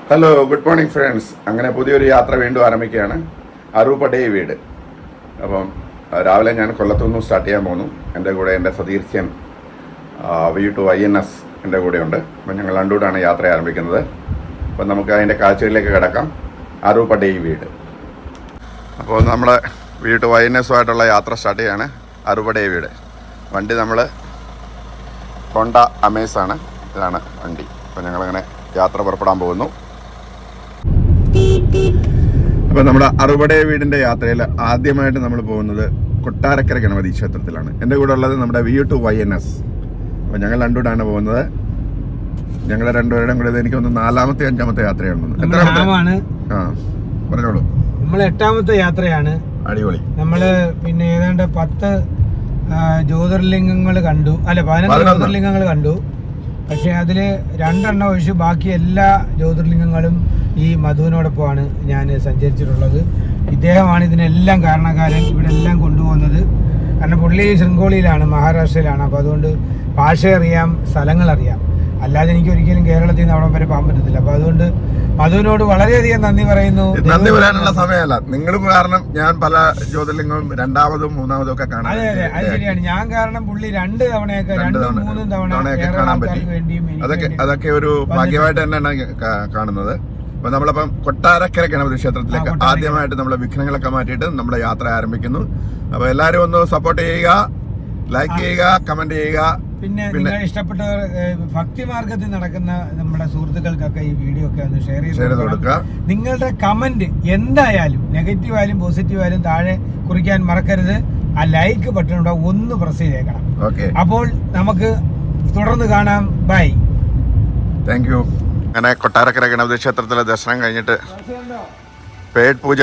Hello, good morning friends. അങ്ങനെ പുതിയൊരു യാത്ര വീണ്ടും ആരംഭിക്കുകയാണ്. അറൂപ്പടേ വീട്. അപ്പം രാവിലെ ഞാൻ കൊല്ലത്തുനിന്ന് സ്റ്റാർട്ട് ചെയ്യാൻ പോകുന്നു. എൻ്റെ കൂടെ എൻ്റെ സതീർഥ്യൻ V2INS എൻ്റെ കൂടെയുണ്ട്. അപ്പം ഞങ്ങൾ രണ്ടുകൂടാണ് യാത്ര ആരംഭിക്കുന്നത്. അപ്പം നമുക്ക് അതിൻ്റെ കാഴ്ചകളിലേക്ക് കിടക്കാം. അറൂപ്പടേ വീട്. അപ്പോൾ നമ്മൾ V2INSുമായിട്ടുള്ള യാത്ര സ്റ്റാർട്ട് ചെയ്യാണ്. അറൂപ്പടേ വീട്. വണ്ടി നമ്മൾ ഹോണ്ട അമേസാണ്. ഇതാണ് വണ്ടി. അപ്പോൾ ഞങ്ങളങ്ങനെ യാത്ര പുറപ്പെടാൻ പോകുന്നു. അപ്പോൾ നമ്മുടെ അറുപടേ വീടിൻ്റെ യാത്രയിൽ ആദ്യമായിട്ട് നമ്മൾ പോകുന്നത് കൊട്ടാരക്കര ഗണപതി ക്ഷേത്രത്തിലാണ്. എൻ്റെ കൂടെ ഉള്ളത് നമ്മുടെ V2INS. അപ്പോൾ ഞങ്ങൾ രണ്ടുകൂടാണ് പോകുന്നത്. ഞങ്ങളുടെ രണ്ടുപേരുടെയും കൂടെ എനിക്ക് ഒന്ന് 4ാമത്തെ 5ാമത്തെ യാത്രയാണ്. പറഞ്ഞോളൂ. നമ്മൾ 8ാമത്തെ യാത്രയാണ്. അടിപൊളി. നമ്മള് പിന്നെ ഏതാണ്ട് 10 ജ്യോതിർലിംഗങ്ങൾ കണ്ടു, അല്ല 11 ജ്യോതിർലിംഗങ്ങൾ കണ്ടു. പക്ഷെ അതില് 2 എണ്ണം ഒഴിച്ച് ബാക്കി എല്ലാ ജ്യോതിർലിംഗങ്ങളും ഈ മധുവിനോടൊപ്പമാണ് ഞാൻ സഞ്ചരിച്ചിട്ടുള്ളത്. ഇദ്ദേഹമാണ് ഇതിനെല്ലാം കാരണക്കാരൻ, ഇവിടെ എല്ലാം കൊണ്ടുപോകുന്നത്. കാരണം പുള്ളി ശൃംഗോളിയിലാണ്, മഹാരാഷ്ട്രയിലാണ്. അപ്പോൾ അതുകൊണ്ട് ഭാഷ അറിയാം, സ്ഥലങ്ങൾ അറിയാം. അല്ലാതെ എനിക്ക് ഒരിക്കലും കേരളത്തിൽ നിന്ന് അവിടെ വരെ പോകാൻ പറ്റത്തില്ല. അപ്പോൾ അതുകൊണ്ട് മധുവിനോട് വളരെയധികം നന്ദി പറയുന്നു. നന്ദി പറയാനുള്ള സമയമല്ല, നിങ്ങളും കാരണം ഞാൻ പല ജ്യോതിർലിംഗവും 2ാമതും 3ാമതും ഒക്കെ കാണാൻ. അതെ അതെ, അത് ശരിയാണ്. ഞാൻ കാരണം പുള്ളി 2 തവണയൊക്കെ 2ഉം 3ഉം തവണ കാണാൻ പറ്റി. അതൊക്കെ ഒരു ഭാഗ്യമായിട്ട് തന്നെയാണ് കാണുന്നത്. അപ്പൊ നമ്മളപ്പം കൊട്ടാരക്കര ഗണപതി ക്ഷേത്രത്തിലേക്ക് ആദ്യമായിട്ട് നമ്മളെ വിഘ്നങ്ങളൊക്കെ മാറ്റിയിട്ട് നമ്മുടെ യാത്ര ആരംഭിക്കുന്നു. അപ്പൊ എല്ലാവരും ഒന്ന് സപ്പോർട്ട് ചെയ്യുക, ലൈക്ക് ചെയ്യുക, കമന്റ് ചെയ്യുക. പിന്നെ നിങ്ങൾ ഇഷ്ടപ്പെട്ടവർ ഭക്തിമാർഗത്തിൽ നടക്കുന്ന നമ്മുടെ സുഹൃത്തുക്കൾക്കൊക്കെ ഈ വീഡിയോ ഒക്കെ ഒന്ന് ഷെയർ ചെയ്ത് കൊടുക്കുക. നിങ്ങളുടെ കമന്റ് എന്തായാലും നെഗറ്റീവ് ആയാലും പോസിറ്റീവ് ആയാലും താഴെ കുറിക്കാൻ മറക്കരുത്. ആ ലൈക്ക് ബട്ടൺ ഇവിടെ ഒന്ന് പ്രസ് ചെയ്തേക്കണം. അപ്പോൾ നമുക്ക് തുടർന്ന് കാണാം. ബൈ. Thank you. അങ്ങനെ കൊട്ടാരക്കര ഗണപതി ക്ഷേത്രത്തിലെ ദർശനം കഴിഞ്ഞിട്ട് പേട് പൂജ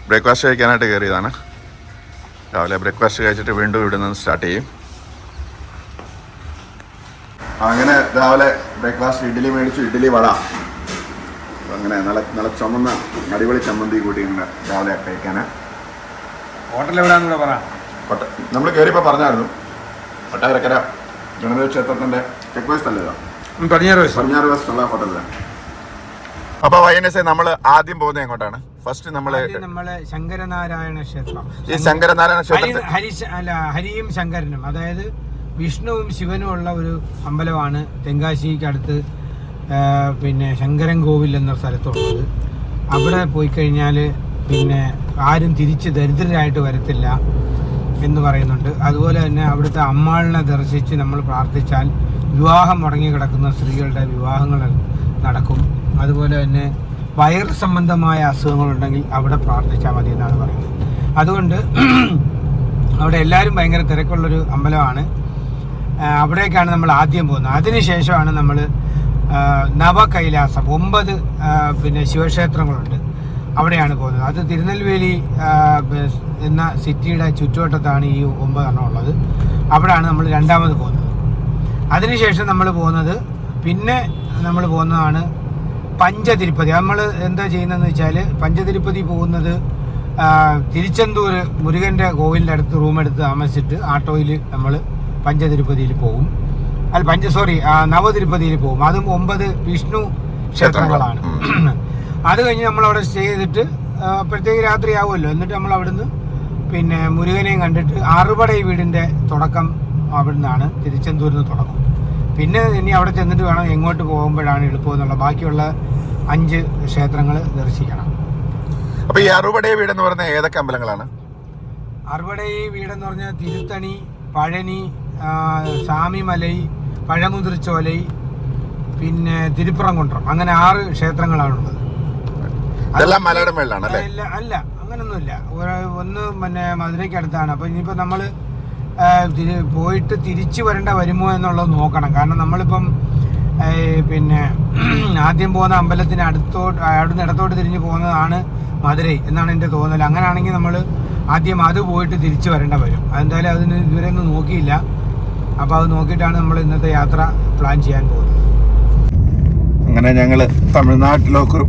ബ്രേക്ക്ഫാസ്റ്റ് കഴിക്കാനായിട്ട് കയറിയതാണ്. രാവിലെ ബ്രേക്ക്ഫാസ്റ്റ് കഴിച്ചിട്ട് വീണ്ടും ഇവിടെ നിന്ന് സ്റ്റാർട്ട് ചെയ്യും. അങ്ങനെ രാവിലെ ബ്രേക്ക്ഫാസ്റ്റ് ഇഡ്ഡലി മേടിച്ചു, ഇഡ്ഡലി വട. അങ്ങനെ നല്ല ചുമന്ന അടിപൊളി ചമ്മന്തി കൂട്ടി ഇങ്ങനെ രാവിലെ കഴിക്കാന്. ഹോട്ടൽ എവിടെയാണെന്ന് പറ. നമ്മൾ കയറിയപ്പോൾ പറഞ്ഞായിരുന്നു കൊട്ടാരക്കര ഗണപതി ക്ഷേത്രത്തിന്റെ തെക്ക് വശത്തല്ലേ, 16 വശത്തുള്ള ഹോട്ടലിലാണ്. അപ്പൊ വൈഎൻഎസ് നമ്മൾ ആദ്യം പോകുന്നത് എങ്ങോട്ടാണ്? ഫസ്റ്റ് നമ്മള് ശങ്കരനാരായണ ക്ഷേത്രം. ഈ ശങ്കരനാരായണ ക്ഷേത്രം ഹരിയും ശങ്കരനും, അതായത് വിഷ്ണുവും ശിവനും ഉള്ള ഒരു അമ്പലമാണ് തെങ്കാശിക്ക് അടുത്ത്. പിന്നെ ശങ്കരൻ കോവിൽ എന്ന സ്ഥലത്തുള്ളത്. അവിടെ പോയി കഴിഞ്ഞാൽ പിന്നെ ആരും തിരിച്ച് ദരിദ്രരായിട്ട് വരത്തില്ല എന്ന് പറയുന്നുണ്ട്. അതുപോലെ തന്നെ അവിടുത്തെ അമ്മാളിനെ ദർശിച്ച് നമ്മൾ പ്രാർത്ഥിച്ചാൽ വിവാഹം മുടങ്ങി കിടക്കുന്ന സ്ത്രീകളുടെ വിവാഹങ്ങൾ നടക്കും. അതുപോലെ തന്നെ വയറ് സംബന്ധമായ അസുഖങ്ങളുണ്ടെങ്കിൽ അവിടെ പ്രാർത്ഥിച്ചാൽ മതി എന്നാണ് പറയുന്നത്. അതുകൊണ്ട് അവിടെ എല്ലാവരും ഭയങ്കര തിരക്കുള്ളൊരു അമ്പലമാണ്. അവിടേക്കാണ് നമ്മൾ ആദ്യം പോകുന്നത്. അതിനുശേഷമാണ് നമ്മൾ നവകൈലാസം 9 പിന്നെ ശിവക്ഷേത്രങ്ങളുണ്ട്, അവിടെയാണ് പോകുന്നത്. അത് തിരുനെൽവേലി എന്ന സിറ്റിയുടെ ചുറ്റുവട്ടത്താണ് ഈ 9 എണ്ണം ഉള്ളത്. അവിടെയാണ് നമ്മൾ 2ാമത് പോകുന്നത്. അതിനുശേഷം നമ്മൾ പോകുന്നതാണ് പഞ്ചതിരുപ്പതി. നമ്മൾ എന്താ ചെയ്യുന്നതെന്ന് വെച്ചാൽ പഞ്ചതിരുപ്പതി പോകുന്നത് തിരുച്ചെന്തൂർ മുരുകൻ്റെ കോവിലിൻ്റെ അടുത്ത് റൂമെടുത്ത് താമസിച്ചിട്ട് ആട്ടോയിൽ നമ്മൾ പഞ്ചതിരുപ്പതിയിൽ പോകും. നവതിരുപ്പതിയിൽ പോകും. അതും 9 വിഷ്ണു ക്ഷേത്രങ്ങളാണ്. അത് കഴിഞ്ഞ് നമ്മളവിടെ സ്റ്റേ ചെയ്തിട്ട് അപ്പോഴത്തേക്ക് രാത്രി ആവുമല്ലോ. എന്നിട്ട് നമ്മൾ അവിടുന്ന് പിന്നെ മുരുകനെയും കണ്ടിട്ട് അറുപടൈ വീടിൻ്റെ തുടക്കം അവിടുന്നാണ്, തിരുച്ചെന്തൂരിൽ നിന്ന് തുടങ്ങും. പിന്നെ ഇനി അവിടെ ചെന്നിട്ട് വേണം എങ്ങോട്ട് പോകുമ്പോഴാണ് എളുപ്പം എന്നുള്ള ബാക്കിയുള്ള 5 ക്ഷേത്രങ്ങൾ ദർശിക്കണം. അപ്പോൾ ഈ അറുപടൈ വീടെന്ന് പറഞ്ഞാൽ ഏതൊക്കെ അമ്പലങ്ങളാണ്? അറുപടൈ വീടെന്ന് പറഞ്ഞാൽ തിരുത്തണി, പഴനി, സ്വാമിമലൈ, പഴമുതിർച്ചോലൈ, പിന്നെ തിരുപ്പുറംകുണ്ട്രം, അങ്ങനെ 6 ക്ഷേത്രങ്ങളാണുള്ളത്. അതെല്ലാം മലയുടെ മേളിലാണ് അല്ലേ? അല്ല, അങ്ങനൊന്നുമില്ല. ഒന്ന് പിന്നെ മധുരയ്ക്ക് അടുത്താണ്. അപ്പോൾ ഇനിയിപ്പോൾ നമ്മൾ പോയിട്ട് തിരിച്ചു വരുമോ എന്നുള്ളത് നോക്കണം. കാരണം നമ്മളിപ്പം പിന്നെ ആദ്യം പോകുന്ന അമ്പലത്തിന് അവിടുന്ന് ഇടത്തോട്ട് തിരിഞ്ഞ് പോകുന്നതാണ് മധുരൈ എന്നാണ് എൻ്റെ തോന്നൽ. അങ്ങനെയാണെങ്കിൽ നമ്മൾ ആദ്യം അത് പോയിട്ട് തിരിച്ചു വരേണ്ട വരും. അതെന്തായാലും അതിന് ഇതുവരെ ഒന്നും നോക്കിയില്ല. അപ്പോൾ അത് നോക്കിയിട്ടാണ് നമ്മൾ ഇന്നത്തെ യാത്ര പ്ലാൻ ചെയ്യാൻ പോകുന്നത്. അങ്ങനെ ഞങ്ങൾ തമിഴ്നാട്ടിലേക്ക്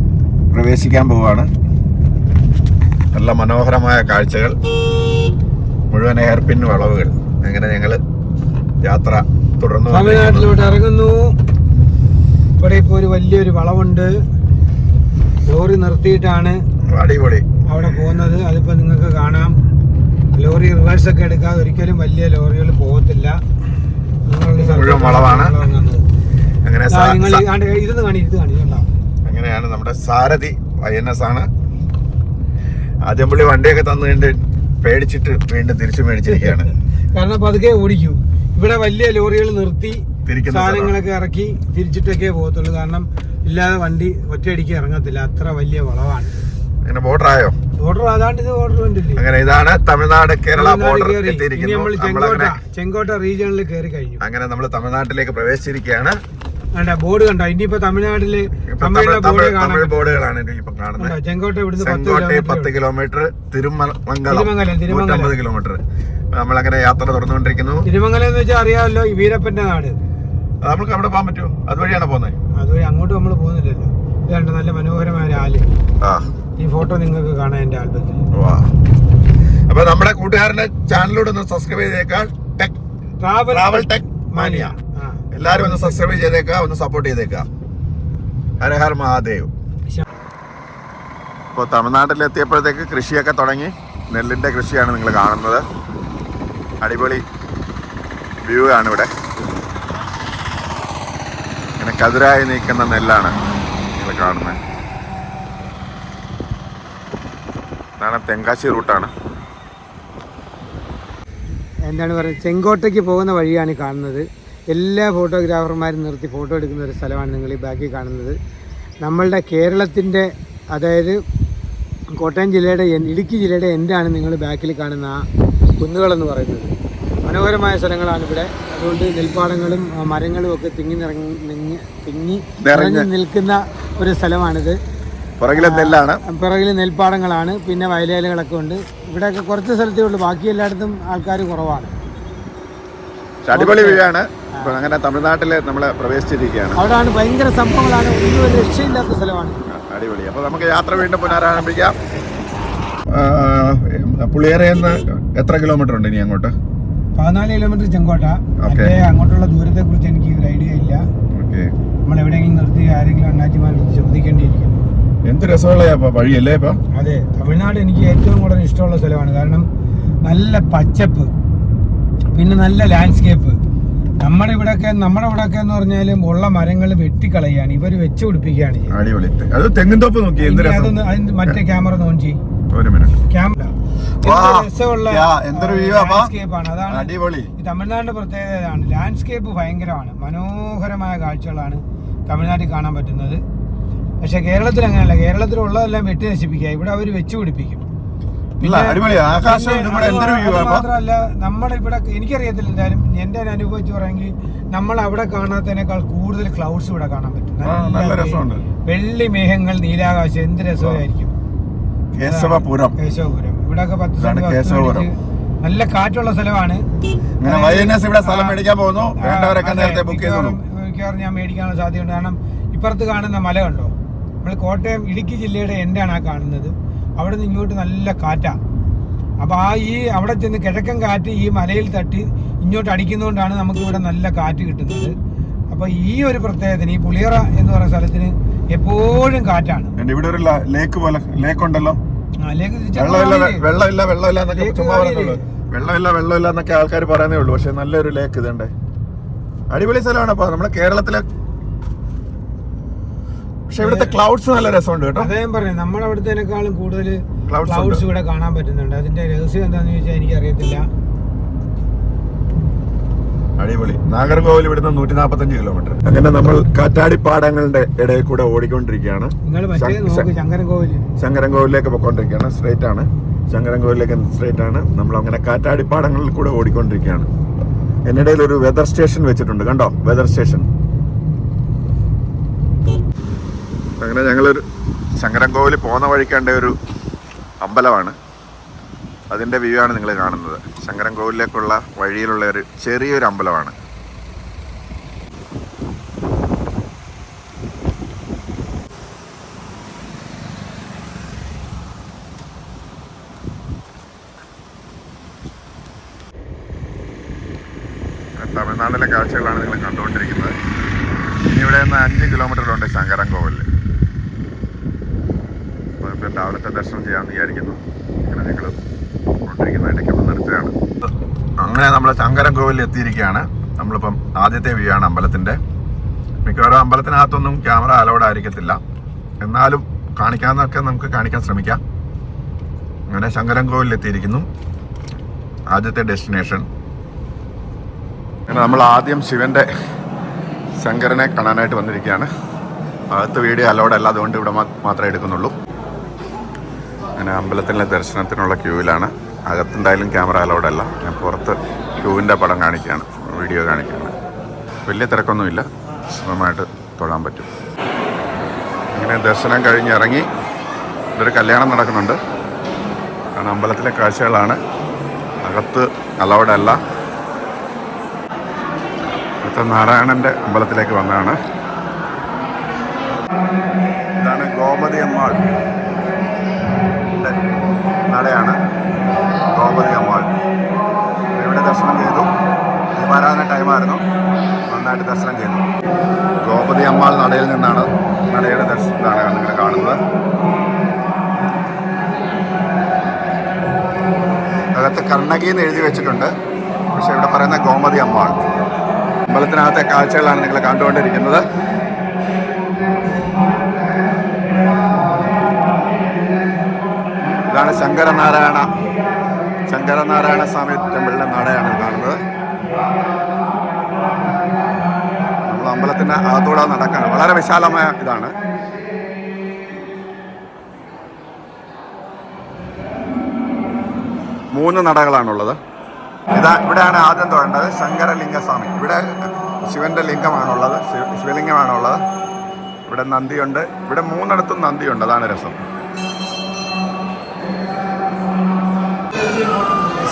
പ്രവേശിക്കാൻ പോവുകയാണ്. നല്ല മനോഹരമായ കാഴ്ചകൾ, മുഴുവൻ എയർപിൻ വളവുകൾ. അങ്ങനെ ഞങ്ങൾ യാത്ര തുടർന്നു തമിഴ്നാട്ടിലോട്ട് ഇറങ്ങുന്നു. വലിയൊരു വളവുണ്ട്. ലോറി നിർത്തിയിട്ടാണ് അടിപൊളി അവിടെ പോകുന്നത്. അതിപ്പോൾ നിങ്ങൾക്ക് കാണാം. ലോറി റിവേഴ്സൊക്കെ എടുക്കാതെ ഒരിക്കലും വലിയ ലോറികൾ പോകത്തില്ല. വളവാണ്. അങ്ങനെ ഇത് അങ്ങനെയാണ് നമ്മുടെ സാരഥി INS ആണ്. ആദ്യം പുള്ളി വണ്ടിയൊക്കെ തന്നു കഴിഞ്ഞ് പേടിച്ചിട്ട് വീണ്ടും തിരിച്ചു മേടിച്ചിരിക്കുകയാണ്. കാരണം പതുക്കെ ഓടിക്കൂ. ഇവിടെ വലിയ ലോറികൾ നിർത്തി സാധനങ്ങളൊക്കെ ഇറക്കി തിരിച്ചിട്ടൊക്കെ പോകത്തുള്ളൂ. കാരണം ഇല്ലാതെ വണ്ടി ഒറ്റയടിക്ക് ഇറങ്ങത്തില്ല. അത്ര വലിയ വളവാണ്. അങ്ങനെ ബോർഡർ ആയോ? ബോർഡർ അതാണ്ട് ഇത് ബോർഡർ കണ്ടില്ലേ? അങ്ങനെ ഇതാണ് തമിഴ്നാട് കേരള ബോർഡർ നമ്മൾ എത്തിയിരിക്കുന്നു. ചെങ്കോട്ട റീജിയണിൽ കയറി കഴിഞ്ഞു. അങ്ങനെ നമ്മൾ തമിഴ്നാട്ടിലേക്ക് പ്രവേശിച്ചിരിക്കുകയാണ്. ബോർഡ് കണ്ടോ? ഇനിയിപ്പോ തമിഴ്നാട്ടില് തമിഴ് ബോർഡുകളാണ് ഇപ്പൊ കാണുന്നത്. ചെങ്കോട്ട 10 കിലോമീറ്റർ, തിരുമംഗലം 150 കിലോമീറ്റർ. നമ്മളങ്ങനെ യാത്ര തുടർന്നുകൊണ്ടിരിക്കുന്നു. തിരുമംഗലം എന്ന് വെച്ചാൽ അറിയാമല്ലോ, ഈ വീരപ്പന്റെ നാട്. നമുക്ക് അവിടെ പോകാൻ പറ്റുമോ? അതുവഴിയാണ് പോകുന്നത്. അതുവഴി അങ്ങോട്ട് നമ്മൾ പോകുന്നില്ലല്ലോ. ഇതുണ്ട് നല്ല മനോഹരമായ ഒരു ആല്. ഈ ഫോട്ടോ നിങ്ങൾക്ക് കാണാൻ എന്റെ ആൽബത്തിൽ. അപ്പൊ നമ്മുടെ കൂട്ടുകാരന്റെ ചാനലിലൂടെ ഒന്ന് സബ്സ്ക്രൈബ് ചെയ്തേക്കാം. Travel tech mania. എല്ലാരും ഒന്ന് സബ്സ്ക്രൈബ് ചെയ്തേക്കാം, ഒന്ന് സപ്പോർട്ട് ചെയ്തേക്കാം. ഹര ഹർ മഹാദേവ്. ഇപ്പോൾ തമിഴ്നാട്ടിലെത്തിയപ്പോഴത്തേക്ക് കൃഷിയൊക്കെ തുടങ്ങി. നെല്ലിന്റെ കൃഷിയാണ് നിങ്ങൾ കാണുന്നത്. അടിപൊളി വ്യൂ ആണ് ഇവിടെ. ഇങ്ങനെ കതിരായി നീക്കുന്ന നെല്ലാണ് നിങ്ങൾ കാണുന്നത്. ഇതാണ് തെങ്കാശി റൂട്ടാണ്. എന്താണ് പറയുക, ചെങ്കോട്ടയ്ക്ക് പോകുന്ന വഴിയാണ് കാണുന്നത്. എല്ലാ ഫോട്ടോഗ്രാഫർമാരും നിർത്തി ഫോട്ടോ എടുക്കുന്ന ഒരു സ്ഥലമാണ് നിങ്ങൾ ഈ ബാക്കിൽ കാണുന്നത്. നമ്മളുടെ കേരളത്തിൻ്റെ, അതായത് കോട്ടയം ജില്ലയുടെ ഇടുക്കി ജില്ലയുടെ എൻഡാണ് നിങ്ങൾ ബാക്കിൽ കാണുന്ന ആ കുന്നുകളെന്ന് പറയുന്നത്. മനോഹരമായ സ്ഥലങ്ങളാണ് ഇവിടെ. അതുകൊണ്ട് നെൽപ്പാടങ്ങളും മരങ്ങളും ഒക്കെ തിങ്ങി നിറഞ്ഞ് നിൽക്കുന്ന ഒരു സ്ഥലമാണിത്. പിറകിൽ നെൽപ്പാടങ്ങളാണ്, പിന്നെ വയലേലകളൊക്കെ ഉണ്ട്. ഇവിടെയൊക്കെ കുറച്ച് സ്ഥലത്തേ ഉള്ളൂ, ബാക്കി എല്ലായിടത്തും ആൾക്കാർ കുറവാണ്. അടിപൊളി വ്യൂ ആണ്. അങ്ങനെ തമിഴ്നാട്ടില് നമ്മളെ പ്രവേശിച്ചിരിക്കുകയാണ്. അവിടെയാണ് ഭയങ്കര സംഭവങ്ങളാണ്, ഒന്നും ഒരു രക്ഷയില്ലാത്ത സ്ഥലമാണ്. അടിപൊളി. അപ്പൊ നമുക്ക് യാത്ര വീണ്ടും പുനരാരംഭിക്കാം. പുളിയേറയെന്ന് എത്ര കിലോമീറ്റർ ഉണ്ട് ഇനി അങ്ങോട്ട്? 14 കിലോമീറ്റർ ചെങ്കോട്ട. അങ്ങോട്ടുള്ള ദൂരത്തെ കുറിച്ച് എനിക്ക് ഒരു ഐഡിയ ഇല്ല. നമ്മൾ എവിടെയെങ്കിലും നിർത്തി ആരെങ്കിലും അണ്ണാച്ചിമാരെ ചോദിക്കേണ്ടിയിരിക്കുന്നു. എന്ത് രസമുള്ള വഴിയല്ലേ ഇപ്പൊ? അതെ, തമിഴ്നാട് എനിക്ക് ഏറ്റവും കൂടുതൽ ഇഷ്ടമുള്ള സ്ഥലമാണ്. കാരണം നല്ല പച്ചപ്പ്, പിന്നെ നല്ല ലാൻഡ്സ്കേപ്പ്. നമ്മുടെ ഇവിടെയൊക്കെ എന്ന് പറഞ്ഞാലും ഉള്ള മരങ്ങൾ വെട്ടിക്കളയാണ്, ഇവർ വെച്ച് പിടിപ്പിക്കുകയാണ്. തെങ്ങിൻതോപ്പ് നോക്കി. മറ്റേ ക്യാമറ ഓൺ ചെയ്യും. ക്യാമറ അതാണ് ഈ തമിഴ്നാടിന്റെ പ്രത്യേകതയാണ്. ലാൻഡ്സ്കേപ്പ് ഭയങ്കരമാണ്, മനോഹരമായ കാഴ്ചകളാണ് തമിഴ്നാട്ടിൽ കാണാൻ പറ്റുന്നത്. പക്ഷെ കേരളത്തിൽ അങ്ങനെയല്ല. കേരളത്തിലുള്ളതെല്ലാം വെട്ടി നശിപ്പിക്കുക, ഇവിടെ അവർ വെച്ച് പിടിപ്പിക്കും. മാത്രമല്ല, നമ്മുടെ ഇവിടെ എനിക്കറിയത്തില്ല, എന്തായാലും എന്റെ ഒരു അനുഭവം വെച്ച് പറയാമെങ്കിൽ നമ്മൾ അവിടെ കാണാത്തതിനേക്കാൾ കൂടുതൽ ക്ലൗഡ്സ് ഇവിടെ കാണാൻ പറ്റും. വെള്ളി മേഘങ്ങൾ, നീലാകാശം, എന്ത് രസമായിരിക്കും. കേശവപുരം ഇവിടെയൊക്കെ 10 സെന്റ് നല്ല കാറ്റുള്ള സ്ഥലമാണ്. മിക്കവാറും ഞാൻ മേടിക്കാനുള്ള സാധ്യതയുണ്ട്. കാരണം ഇപ്പുറത്ത് കാണുന്ന മല കണ്ടോ, നമ്മൾ കോട്ടയം ഇടുക്കി ജില്ലയുടെ എൻഡാണ് ആ കാണുന്നത്. അവിടെ നിന്ന് ഇങ്ങോട്ട് നല്ല കാറ്റാ. അപ്പോൾ ഈ അവിടെ ചെന്ന് കിഴക്കൻ കാറ്റ് ഈ മലയിൽ തട്ടി ഇങ്ങോട്ട് അടിക്കുന്നതുകൊണ്ടാണ് നമുക്ക് ഇവിടെ നല്ല കാറ്റ് കിട്ടുന്നത്. അപ്പോൾ ഈ ഒരു പ്രത്യേകത്തിന്, ഈ പുളിയറ എന്ന് പറയുന്ന സ്ഥലത്തിന് എപ്പോഴും കാറ്റാണ്. ഇവിടെ ഒരു ലേക്ക് പോലെ ലേക്ക് ഉണ്ടല്ലോ. വെള്ളമില്ല എന്നൊക്കെ ആൾക്കാർ പറയുന്നേ ഉള്ളൂ. പക്ഷെ നല്ലൊരു ലേക്ക് ഇതുണ്ട്. അടിപൊളി സ്ഥലമാണ്. അപ്പൊ നമ്മുടെ കേരളത്തിലെ, പക്ഷെ ഇവിടുത്തെ ക്ലൗഡ്സ് നല്ല രസമുണ്ട് കേട്ടോ. അദ്ദേഹം പറഞ്ഞു നമ്മുടെ അവിടുത്തേക്കാളും കൂടുതൽ ക്ലൗഡ്സ് ഇവിടെ കാണാൻ പറ്റുന്നുണ്ട്. അതിന്റെ രഹസ്യം എന്താണെന്ന് ചോദിച്ചാൽ എനിക്കറിയത്തില്ല. അടിപൊളി. നാഗർകോവിൽ ഇവിടുന്ന് 145 കിലോമീറ്റർ. അങ്ങനെ നമ്മൾ കാറ്റാടിപ്പാടങ്ങളുടെ ഇടയിൽ കൂടെ ഓടിക്കൊണ്ടിരിക്കുകയാണ്. ശങ്കരൻകോവിലേക്ക് പോയിക്കൊണ്ടിരിക്കുകയാണ്. സ്ട്രേറ്റ് ആണ്. ശങ്കരൻകോവിലേക്ക് സ്ട്രേറ്റ് ആണ്. നമ്മൾ അങ്ങനെ കാറ്റാടിപ്പാടങ്ങളിൽ കൂടെ ഓടിക്കൊണ്ടിരിക്കുകയാണ്. എന്നിടയിൽ ഒരു വെതർ സ്റ്റേഷൻ വെച്ചിട്ടുണ്ട്, കണ്ടോ? Weather station. അങ്ങനെ ഞങ്ങളൊരു ശങ്കരൻകോവിൽ പോകുന്ന വഴിക്കേണ്ട ഒരു അമ്പലമാണ്. അതിൻ്റെ വ്യൂ ആണ് നിങ്ങൾ കാണുന്നത്. ശങ്കരൻകോവിലേക്കുള്ള വഴിയിലുള്ള ഒരു ചെറിയൊരു അമ്പലമാണ്. തമിഴ്നാട്ടിലെ കാഴ്ചകളാണ് നിങ്ങൾ കണ്ടുകൊണ്ടിരിക്കുന്നത്. ഇവിടെ നിന്ന് 5 കിലോമീറ്റർ ഉണ്ട് ശങ്കരൻ കോവിലിൽ. അപ്പോൾ ഇപ്പം രാവിലത്തെ ദർശനം ചെയ്യാമെന്ന് വിചാരിക്കുന്നു. അങ്ങനെ ഞങ്ങൾ കൊണ്ടിരിക്കുന്ന ഇടയ്ക്ക് നിർത്തുകയാണ്. അങ്ങനെ നമ്മൾ ശങ്കരൻ കോവിലിൽ എത്തിയിരിക്കുകയാണ്. നമ്മളിപ്പം ആദ്യത്തെ വ്യൂ ആണ് അമ്പലത്തിൻ്റെ. മിക്കവാറും അമ്പലത്തിനകത്തൊന്നും ക്യാമറ അലൗഡ് ആയിരിക്കത്തില്ല, എന്നാലും കാണിക്കാമെന്നൊക്കെ നമുക്ക് കാണിക്കാൻ ശ്രമിക്കാം. അങ്ങനെ ശങ്കരൻ കോവിലിൽ എത്തിയിരിക്കുന്നു, ആദ്യത്തെ ഡെസ്റ്റിനേഷൻ. അങ്ങനെ നമ്മൾ ആദ്യം ശിവൻ്റെ ശങ്കരനെ കാണാനായിട്ട് വന്നിരിക്കുകയാണ്. അകത്ത് വീഡിയോ അലൗഡ് അല്ല, അതുകൊണ്ട് ഇവിടെ മാത്രമേ എടുക്കുന്നുള്ളൂ. അങ്ങനെ അമ്പലത്തിലെ ദർശനത്തിനുള്ള ക്യൂവിലാണ്. അകത്തുണ്ടായാലും ക്യാമറ അലൗഡ് അല്ല. ഞാൻ പുറത്ത് ക്യൂവിൻ്റെ പടം കാണിക്കുകയാണ്, വീഡിയോ കാണിക്കുകയാണ്. വലിയ തിരക്കൊന്നുമില്ല, സുഖമായിട്ട് തൊഴാൻ പറ്റും. ഇങ്ങനെ ദർശനം കഴിഞ്ഞ് ഇറങ്ങി. ഇതൊരു കല്യാണം നടക്കുന്നുണ്ട്. കാരണം അമ്പലത്തിലെ കാഴ്ചകളാണ്. അകത്ത് അലൗഡ് അല്ല. അടുത്ത നാരായണൻ്റെ അമ്പലത്തിലേക്ക് വന്നതാണ്. ഇതാണ് ഗോമതി അമ്മാൾ നടയാണ്. ഗോമതി അമ്മാൾ ഇവിടെ ദർശനം ചെയ്തു. ദീപാരാധന ടൈമായിരുന്നു, നന്നായിട്ട് ദർശനം ചെയ്തു. ഗോമതി അമ്മാൾ നടയിൽ നിന്നാണ് നടയുടെ ദർശനമാണ് നിങ്ങൾ കാണുന്നത്. അകത്ത് കർണകി എന്ന് എഴുതി വെച്ചിട്ടുണ്ട്, പക്ഷെ ഇവിടെ പറയുന്ന ഗോമതി അമ്മാൾ. അമ്പലത്തിനകത്തെ കാഴ്ചകളാണ് നിങ്ങൾ കണ്ടുകൊണ്ടിരിക്കുന്നത്. ഇതാണ് ശങ്കരനാരായണ സ്വാമി ടെമ്പിളിൻ്റെ നടയാണ് കാണുന്നത്. നമ്മൾ അമ്പലത്തിൻ്റെ അകത്തൂടെ നടക്കാണ്. വളരെ വിശാലമായ ഇതാണ്. മൂന്ന് നടകളാണുള്ളത്. ഇവിടെയാണ് ആദ്യം തൊഴേണ്ടത് ശങ്കരലിംഗസ്വാമി. ഇവിടെ ശിവന്റെ ലിംഗമാണുള്ളത്, ശിവലിംഗമാണുള്ളത്. ഇവിടെ നന്ദിയുണ്ട്. ഇവിടെ മൂന്നിടത്തും നന്ദിയുണ്ട്, അതാണ് രസം.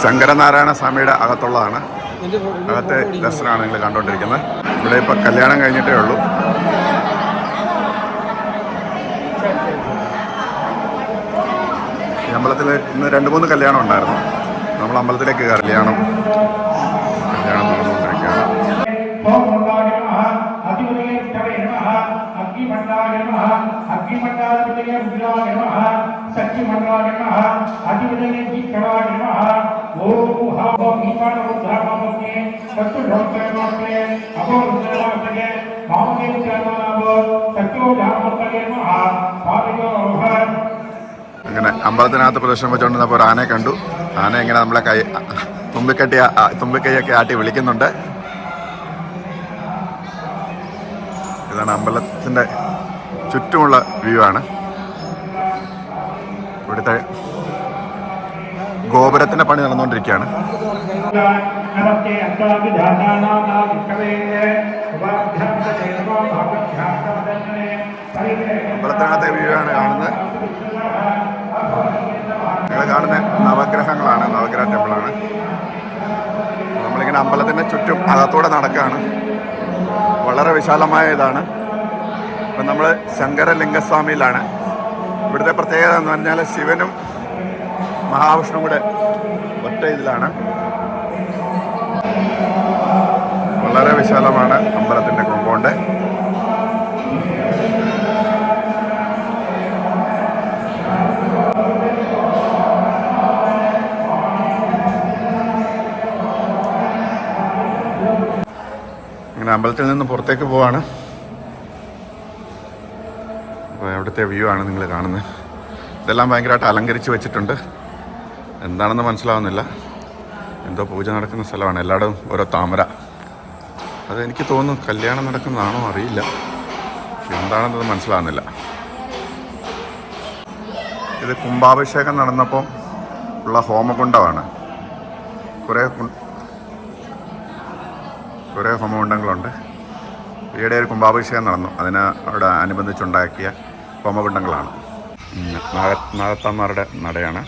ശങ്കരനാരായണ സ്വാമിയുടെ അകത്തുള്ളതാണ്. അകത്തെ ദർശനമാണ് നിങ്ങൾ കണ്ടുകൊണ്ടിരിക്കുന്നത്. ഇവിടെ ഇപ്പം കല്യാണം കഴിഞ്ഞിട്ടേ ഉള്ളൂ. ഈ അമ്പലത്തിൽ ഇന്ന് 2-3 കല്യാണം ഉണ്ടായിരുന്നു. നമ്മൾ അമ്പലത്തിലേക്ക് കല്യാണം നടന്നുകൊണ്ടിരിക്കുകയാണ്. അങ്ങനെ അമ്പലത്തിനകത്ത് പ്രദർശനം വെച്ചുകൊണ്ടിരുന്നപ്പോൾ ഒരു ആനയെ കണ്ടു. ആന ഇങ്ങനെ നമ്മളെ തുമ്പിക്കൈയൊക്കെ ആട്ടി വിളിക്കുന്നുണ്ട്. ഇതാണ് അമ്പലത്തിൻ്റെ ചുറ്റുമുള്ള വ്യൂ ആണ്. ഇവിടുത്തെ ഗോപുരത്തിൻ്റെ പണി നടന്നുകൊണ്ടിരിക്കുകയാണ്. അമ്പലത്തിനകത്തെ വ്യൂ ആണ് കാണുന്നത്. നിങ്ങൾ കാണുന്ന നവഗ്രഹങ്ങളാണ്, നവഗ്രഹ ടെമ്പിളാണ്. നമ്മളിങ്ങനെ അമ്പലത്തിൻ്റെ ചുറ്റും അകത്തൂടെ നടക്കുകയാണ്. വളരെ വിശാലമായ ഇതാണ്. ഇപ്പം നമ്മൾ ശങ്കരലിംഗസ്വാമിയിലാണ്. ഇവിടുത്തെ പ്രത്യേകത എന്ന് പറഞ്ഞാൽ ശിവനും മഹാവിഷ്ണുവും കൂടെ ഒറ്റ ഇതിലാണ്. വളരെ വിശാലമാണ് അമ്പലത്തിൻ്റെ കോമ്പൗണ്ട്. അങ്ങനെ അമ്പലത്തിൽ നിന്ന് പുറത്തേക്ക് പോവാണ്. അപ്പോൾ അവിടുത്തെ വ്യൂ ആണ് നിങ്ങൾ കാണുന്നത്. ഇതെല്ലാം ഭയങ്കരമായിട്ട് അലങ്കരിച്ച് വെച്ചിട്ടുണ്ട്. എന്താണെന്ന് മനസ്സിലാവുന്നില്ല. എന്തോ പൂജ നടക്കുന്ന സ്ഥലമാണ്. എല്ലായിടവും ഓരോ താമര. അതെനിക്ക് തോന്നുന്നു കല്യാണം നടക്കുന്നതാണോ അറിയില്ല. എന്താണെന്നത് മനസ്സിലാവുന്നില്ല. ഇത് കുംഭാഭിഷേകം നടന്നപ്പോൾ ഉള്ള ഹോമകുണ്ഡമാണ്. കുറേ ഹോമകുണ്ഡങ്ങളുണ്ട്. ഈയിടെ ഒരു കുംഭാഭിഷേകം നടന്നു, അതിന് അവിടെ അനുബന്ധിച്ചുണ്ടാക്കിയ ഹോമകുണ്ഡങ്ങളാണ്. നാഗത്തന്മാരുടെ നടയാണ്.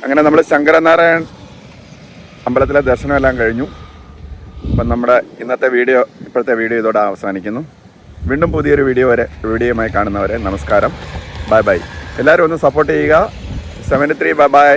അങ്ങനെ നമ്മൾ ശങ്കരനാരായൺ അമ്പലത്തിലെ ദർശനമെല്ലാം കഴിഞ്ഞു. അപ്പം നമ്മുടെ ഇപ്പോഴത്തെ വീഡിയോ ഇതോടെ അവസാനിക്കുന്നു. വീണ്ടും പുതിയൊരു വീഡിയോയുമായി കാണുന്നവരെ നമസ്കാരം. Bye bye. എല്ലാവരും ഒന്ന് സപ്പോർട്ട് ചെയ്യുക. 73 ബൈ ബൈ.